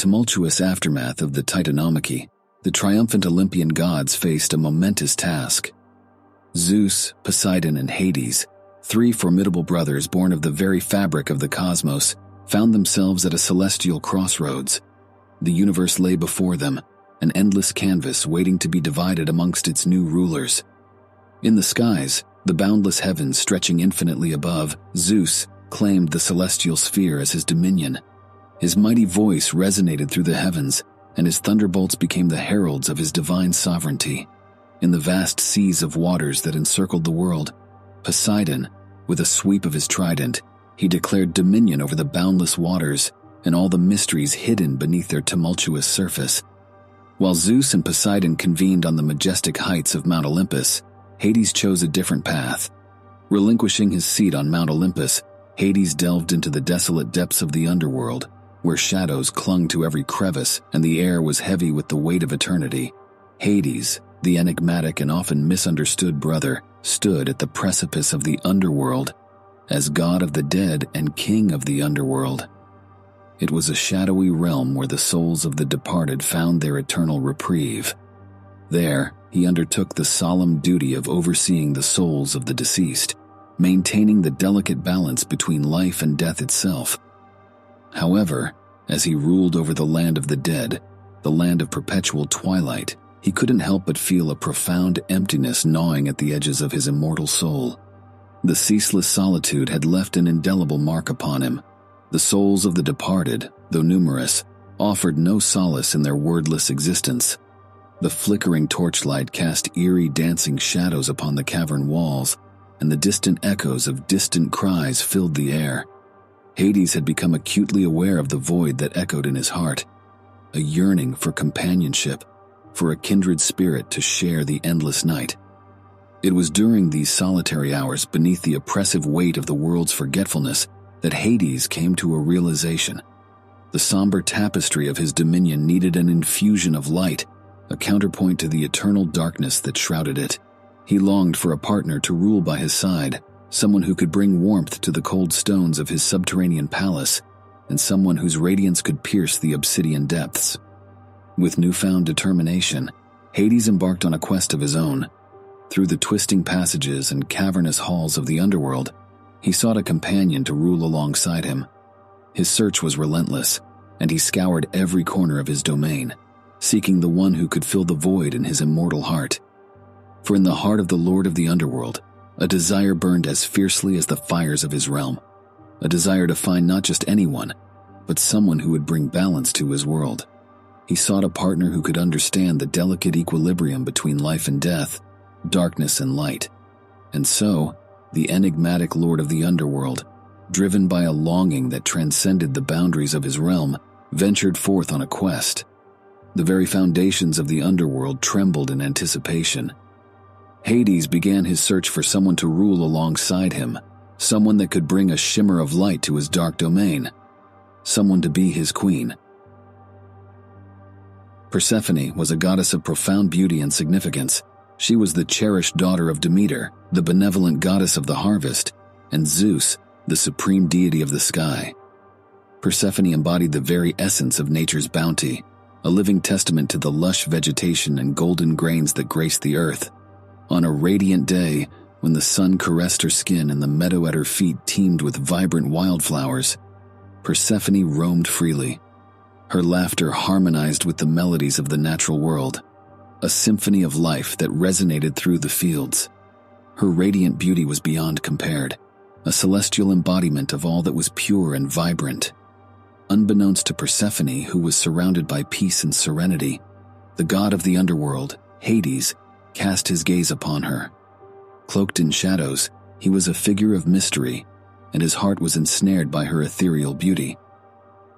tumultuous aftermath of the Titanomachy, the triumphant Olympian gods faced a momentous task. Zeus, Poseidon, and Hades, three formidable brothers born of the very fabric of the cosmos, found themselves at a celestial crossroads. The universe lay before them, an endless canvas waiting to be divided amongst its new rulers. In the skies, the boundless heavens stretching infinitely above, Zeus claimed the celestial sphere as his dominion. His mighty voice resonated through the heavens, and his thunderbolts became the heralds of his divine sovereignty. In the vast seas of waters that encircled the world, Poseidon, with a sweep of his trident, he declared dominion over the boundless waters and all the mysteries hidden beneath their tumultuous surface. While Zeus and Poseidon convened on the majestic heights of Mount Olympus, Hades chose a different path. Relinquishing his seat on Mount Olympus, Hades delved into the desolate depths of the underworld, where shadows clung to every crevice and the air was heavy with the weight of eternity. Hades, the enigmatic and often misunderstood brother, stood at the precipice of the underworld as god of the dead and king of the underworld. It was a shadowy realm where the souls of the departed found their eternal reprieve. There, he undertook the solemn duty of overseeing the souls of the deceased, maintaining the delicate balance between life and death itself. However, as he ruled over the land of the dead, the land of perpetual twilight, he couldn't help but feel a profound emptiness gnawing at the edges of his immortal soul. The ceaseless solitude had left an indelible mark upon him. The souls of the departed, though numerous, offered no solace in their wordless existence. The flickering torchlight cast eerie dancing shadows upon the cavern walls, and the distant echoes of distant cries filled the air. Hades had become acutely aware of the void that echoed in his heart, a yearning for companionship, for a kindred spirit to share the endless night. It was during these solitary hours beneath the oppressive weight of the world's forgetfulness that Hades came to a realization. The somber tapestry of his dominion needed an infusion of light, a counterpoint to the eternal darkness that shrouded it. He longed for a partner to rule by his side, someone who could bring warmth to the cold stones of his subterranean palace, and someone whose radiance could pierce the obsidian depths. With newfound determination, Hades embarked on a quest of his own. Through the twisting passages and cavernous halls of the underworld, he sought a companion to rule alongside him. His search was relentless, and he scoured every corner of his domain, seeking the one who could fill the void in his immortal heart. For in the heart of the Lord of the Underworld, a desire burned as fiercely as the fires of his realm, a desire to find not just anyone, but someone who would bring balance to his world. He sought a partner who could understand the delicate equilibrium between life and death, darkness and light. And so, the enigmatic Lord of the Underworld, driven by a longing that transcended the boundaries of his realm, ventured forth on a quest. The very foundations of the underworld trembled in anticipation. Hades began his search for someone to rule alongside him, someone that could bring a shimmer of light to his dark domain, someone to be his queen. Persephone was a goddess of profound beauty and significance. She was the cherished daughter of Demeter, the benevolent goddess of the harvest, and Zeus, the supreme deity of the sky. Persephone embodied the very essence of nature's bounty, a living testament to the lush vegetation and golden grains that graced the earth. On a radiant day, when the sun caressed her skin and the meadow at her feet teemed with vibrant wildflowers, Persephone roamed freely. Her laughter harmonized with the melodies of the natural world, a symphony of life that resonated through the fields. Her radiant beauty was beyond compared, a celestial embodiment of all that was pure and vibrant. Unbeknownst to Persephone, who was surrounded by peace and serenity, the god of the underworld, Hades, cast his gaze upon her. Cloaked in shadows, he was a figure of mystery, and his heart was ensnared by her ethereal beauty.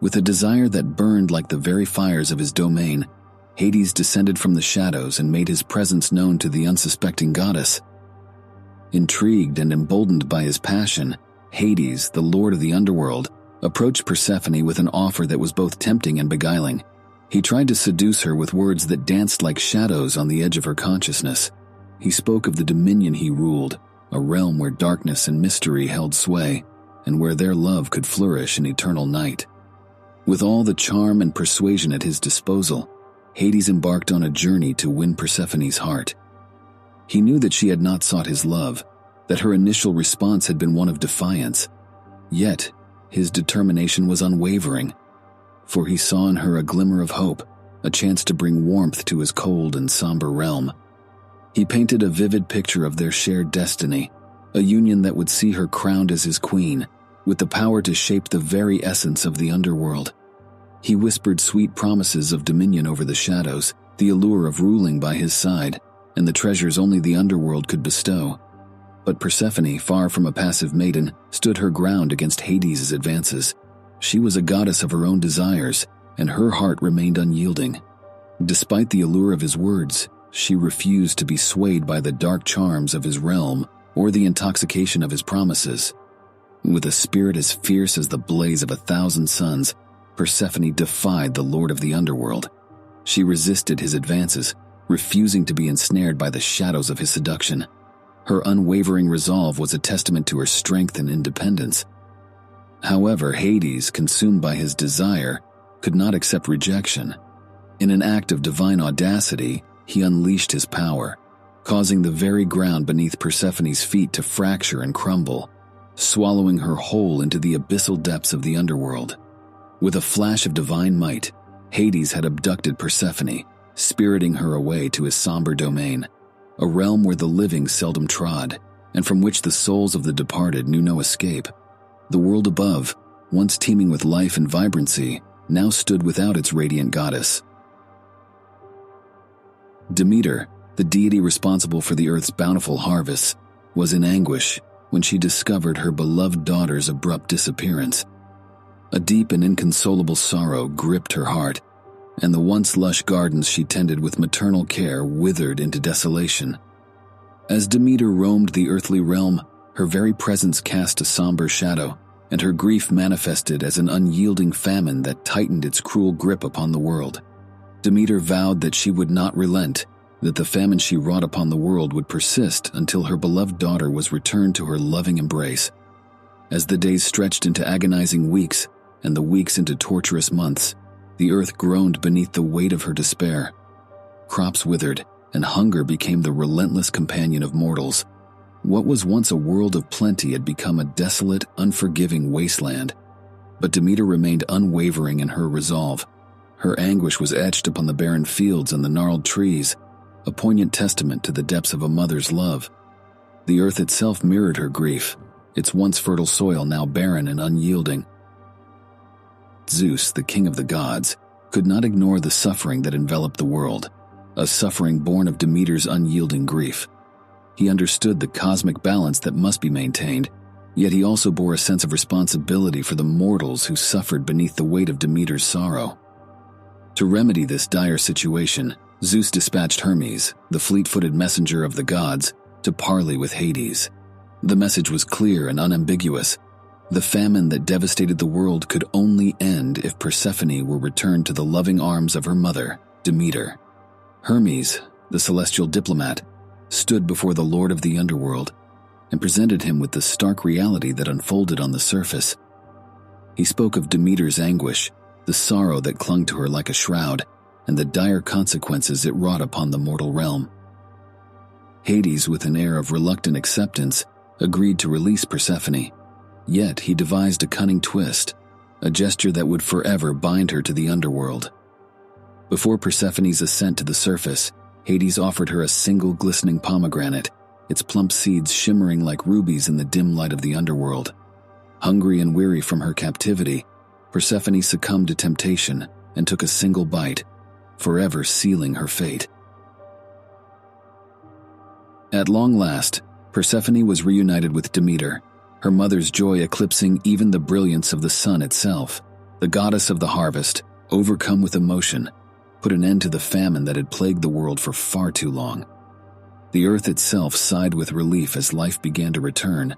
With a desire that burned like the very fires of his domain, Hades descended from the shadows and made his presence known to the unsuspecting goddess. Intrigued and emboldened by his passion, Hades, the lord of the underworld, approached Persephone with an offer that was both tempting and beguiling. He tried to seduce her with words that danced like shadows on the edge of her consciousness. He spoke of the dominion he ruled, a realm where darkness and mystery held sway, and where their love could flourish in eternal night. With all the charm and persuasion at his disposal, Hades embarked on a journey to win Persephone's heart. He knew that she had not sought his love, that her initial response had been one of defiance. Yet, his determination was unwavering, for he saw in her a glimmer of hope, a chance to bring warmth to his cold and somber realm. He painted a vivid picture of their shared destiny, a union that would see her crowned as his queen, with the power to shape the very essence of the underworld. He whispered sweet promises of dominion over the shadows, the allure of ruling by his side, and the treasures only the underworld could bestow. But Persephone, far from a passive maiden, stood her ground against Hades' advances. She was a goddess of her own desires, and her heart remained unyielding. Despite the allure of his words, she refused to be swayed by the dark charms of his realm or the intoxication of his promises. With a spirit as fierce as the blaze of 1,000 suns, Persephone defied the lord of the underworld. She resisted his advances, refusing to be ensnared by the shadows of his seduction. Her unwavering resolve was a testament to her strength and independence. However, Hades, consumed by his desire, could not accept rejection. In an act of divine audacity, he unleashed his power, causing the very ground beneath Persephone's feet to fracture and crumble, swallowing her whole into the abyssal depths of the underworld. With a flash of divine might, Hades had abducted Persephone, spiriting her away to his somber domain, a realm where the living seldom trod, and from which the souls of the departed knew no escape. The world above, once teeming with life and vibrancy, now stood without its radiant goddess. Demeter, the deity responsible for the earth's bountiful harvests, was in anguish when she discovered her beloved daughter's abrupt disappearance. A deep and inconsolable sorrow gripped her heart, and the once lush gardens she tended with maternal care withered into desolation. As Demeter roamed the earthly realm, her very presence cast a somber shadow, and her grief manifested as an unyielding famine that tightened its cruel grip upon the world. Demeter vowed that she would not relent, that the famine she wrought upon the world would persist until her beloved daughter was returned to her loving embrace. As the days stretched into agonizing weeks, and the weeks into torturous months, the earth groaned beneath the weight of her despair. Crops withered, and hunger became the relentless companion of mortals. What was once a world of plenty had become a desolate, unforgiving wasteland. But Demeter remained unwavering in her resolve. Her anguish was etched upon the barren fields and the gnarled trees, a poignant testament to the depths of a mother's love. The earth itself mirrored her grief, its once fertile soil now barren and unyielding. Zeus, the king of the gods, could not ignore the suffering that enveloped the world, a suffering born of Demeter's unyielding grief. He understood the cosmic balance that must be maintained, yet he also bore a sense of responsibility for the mortals who suffered beneath the weight of Demeter's sorrow. To remedy this dire situation, Zeus dispatched Hermes, the fleet-footed messenger of the gods, to parley with Hades. The message was clear and unambiguous. The famine that devastated the world could only end if Persephone were returned to the loving arms of her mother, Demeter. Hermes, the celestial diplomat, stood before the lord of the underworld and presented him with the stark reality that unfolded on the surface. He spoke of Demeter's anguish, the sorrow that clung to her like a shroud, and the dire consequences it wrought upon the mortal realm. Hades, with an air of reluctant acceptance, agreed to release Persephone. Yet he devised a cunning twist, a gesture that would forever bind her to the underworld. Before Persephone's ascent to the surface, Hades offered her a single glistening pomegranate, its plump seeds shimmering like rubies in the dim light of the underworld. Hungry and weary from her captivity, Persephone succumbed to temptation and took a single bite, forever sealing her fate. At long last, Persephone was reunited with Demeter, her mother's joy eclipsing even the brilliance of the sun itself. The goddess of the harvest, overcome with emotion, put an end to the famine that had plagued the world for far too long. The earth itself sighed with relief as life began to return,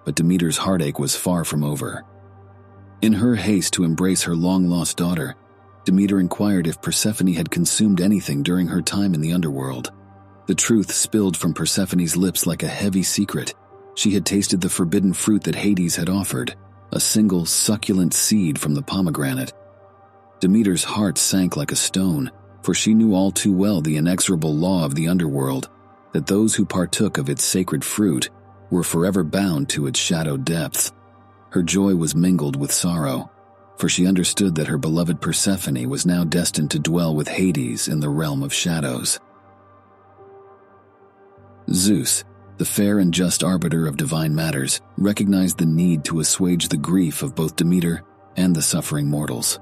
but Demeter's heartache was far from over. In her haste to embrace her long-lost daughter, Demeter inquired if Persephone had consumed anything during her time in the underworld. The truth spilled from Persephone's lips like a heavy secret. She had tasted the forbidden fruit that Hades had offered, a single succulent seed from the pomegranate. Demeter's heart sank like a stone, for she knew all too well the inexorable law of the underworld, that those who partook of its sacred fruit were forever bound to its shadowed depths. Her joy was mingled with sorrow, for she understood that her beloved Persephone was now destined to dwell with Hades in the realm of shadows. Zeus, the fair and just arbiter of divine matters, recognized the need to assuage the grief of both Demeter and the suffering mortals.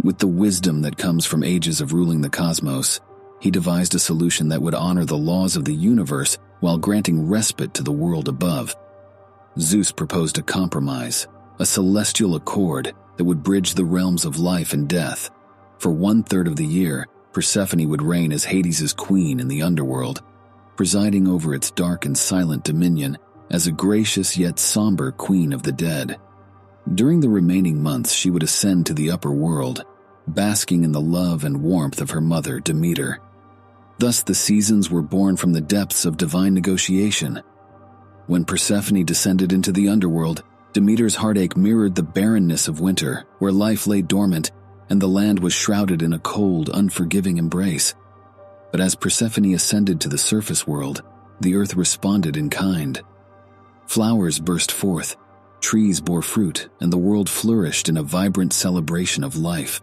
With the wisdom that comes from ages of ruling the cosmos, he devised a solution that would honor the laws of the universe while granting respite to the world above. Zeus proposed a compromise, a celestial accord that would bridge the realms of life and death. For 1/3 of the year, Persephone would reign as Hades' queen in the underworld, presiding over its dark and silent dominion as a gracious yet somber queen of the dead. During the remaining months, she would ascend to the upper world, basking in the love and warmth of her mother, Demeter. Thus the seasons were born from the depths of divine negotiation. When Persephone descended into the underworld, Demeter's heartache mirrored the barrenness of winter, where life lay dormant and the land was shrouded in a cold, unforgiving embrace. But as Persephone ascended to the surface world, the earth responded in kind. Flowers burst forth, trees bore fruit, and the world flourished in a vibrant celebration of life.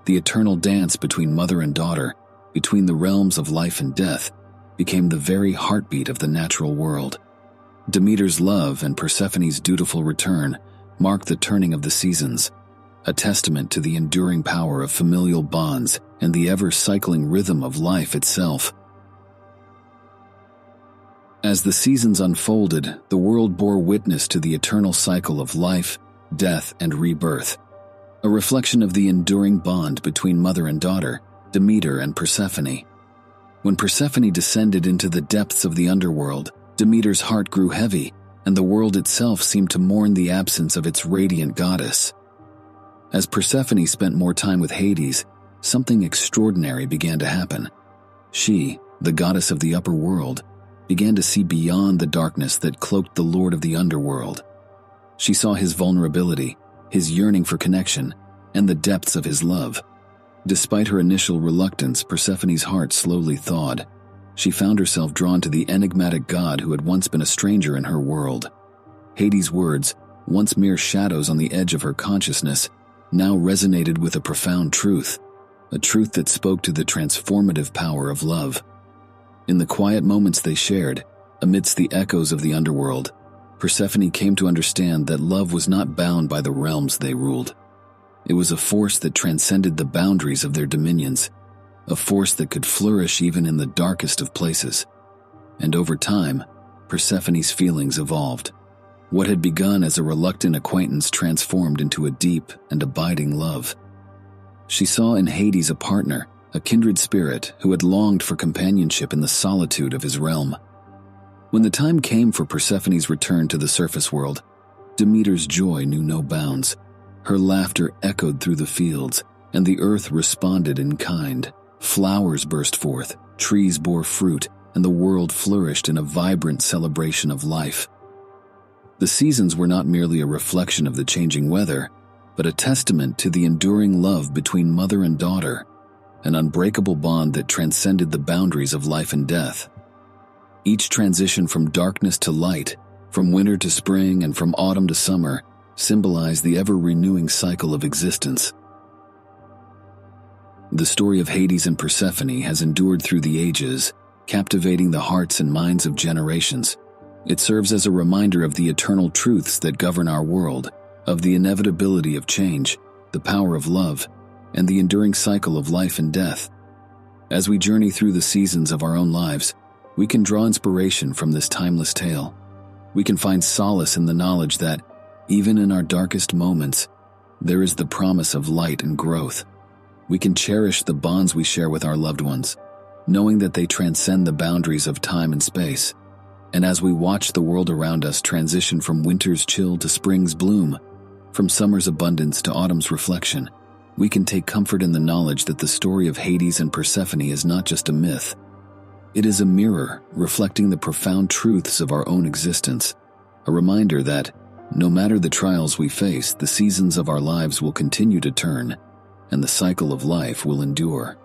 The eternal dance between mother and daughter, between the realms of life and death, became the very heartbeat of the natural world. Demeter's love and Persephone's dutiful return marked the turning of the seasons, a testament to the enduring power of familial bonds and the ever-cycling rhythm of life itself. As the seasons unfolded, the world bore witness to the eternal cycle of life, death, and rebirth, a reflection of the enduring bond between mother and daughter, Demeter and Persephone. When Persephone descended into the depths of the underworld, Demeter's heart grew heavy, and the world itself seemed to mourn the absence of its radiant goddess. As Persephone spent more time with Hades, something extraordinary began to happen. She, the goddess of the upper world, began to see beyond the darkness that cloaked the lord of the underworld. She saw his vulnerability, his yearning for connection, and the depths of his love. Despite her initial reluctance, Persephone's heart slowly thawed. She found herself drawn to the enigmatic god who had once been a stranger in her world. Hades' words, once mere shadows on the edge of her consciousness, now resonated with a profound truth, a truth that spoke to the transformative power of love. In the quiet moments they shared, amidst the echoes of the underworld, Persephone came to understand that love was not bound by the realms they ruled. It was a force that transcended the boundaries of their dominions, a force that could flourish even in the darkest of places. And over time, Persephone's feelings evolved. What had begun as a reluctant acquaintance transformed into a deep and abiding love. She saw in Hades a partner, a kindred spirit who had longed for companionship in the solitude of his realm. When the time came for Persephone's return to the surface world, Demeter's joy knew no bounds. Her laughter echoed through the fields, and the earth responded in kind. Flowers burst forth, trees bore fruit, and the world flourished in a vibrant celebration of life. The seasons were not merely a reflection of the changing weather, but a testament to the enduring love between mother and daughter, an unbreakable bond that transcended the boundaries of life and death. Each transition from darkness to light, from winter to spring, and from autumn to summer, symbolized the ever-renewing cycle of existence. The story of Hades and Persephone has endured through the ages, captivating the hearts and minds of generations. It serves as a reminder of the eternal truths that govern our world, of the inevitability of change, the power of love, and the enduring cycle of life and death. As we journey through the seasons of our own lives, we can draw inspiration from this timeless tale. We can find solace in the knowledge that, even in our darkest moments, there is the promise of light and growth. We can cherish the bonds we share with our loved ones, knowing that they transcend the boundaries of time and space. And as we watch the world around us transition from winter's chill to spring's bloom, from summer's abundance to autumn's reflection, we can take comfort in the knowledge that the story of Hades and Persephone is not just a myth. It is a mirror reflecting the profound truths of our own existence, a reminder that, no matter the trials we face, the seasons of our lives will continue to turn, and the cycle of life will endure.